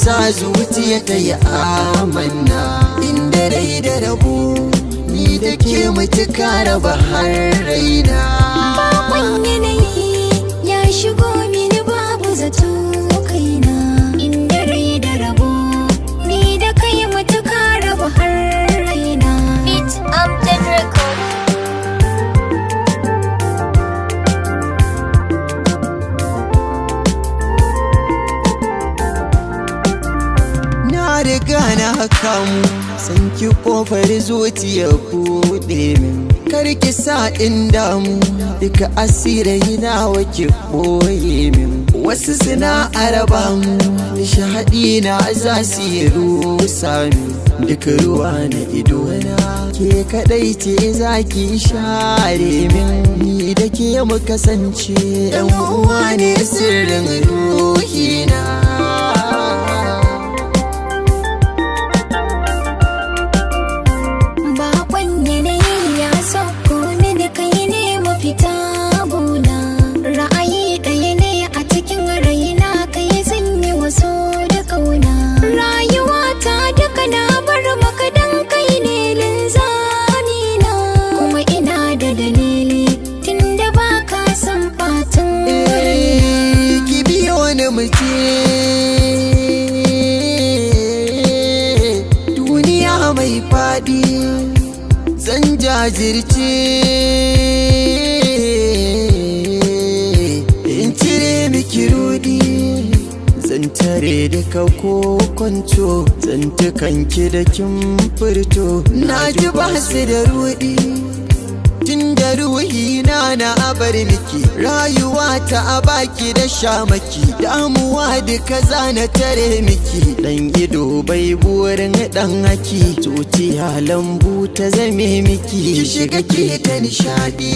sa zuciya ta yi amanna. Inda rai da rabu ni da ke mutuka raba har raina. Bakon yanayi ya shigo mini babu zato kaina. Inda rai da rabo ni da kai mutuka raba har raina. Beat Amjad Record. Na riga na kamu san ki kofar zuciya buɗe min. Kar ki sa in damu duka asirai nawa ki ɓoye min. Wasu suna araba mu nishaɗi na za su yi rusa min. Duka ruwa na idona ke kaɗai ce za ki share min. Ni da ke mu kasance 'yan uwa ne sirrin ruhina. Duniya mai faɗi zan jajirce in cire miki rudi. Zan tare duka kokonto zantukanki da kin furto. Na ji ba su da rudi tun da ruhina na abar miki. Rayuwa ta a baki da shamaki. Damuwa duka zana tare miki. Dan ido bai burin dan haki. Zuciya lambu ta zame miki. Ki shiga ke ta nishadi.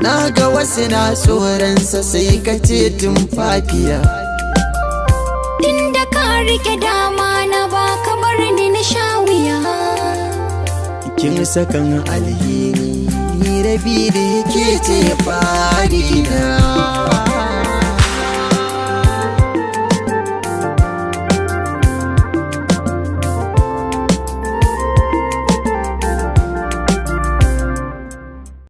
Na ga wasu na tsoronsa sai ka ce tumfafiya. Inda ka rike dama na ba ka bar ni na sha wuya. Kin sakan alheri ni rabi da yake ce fari na.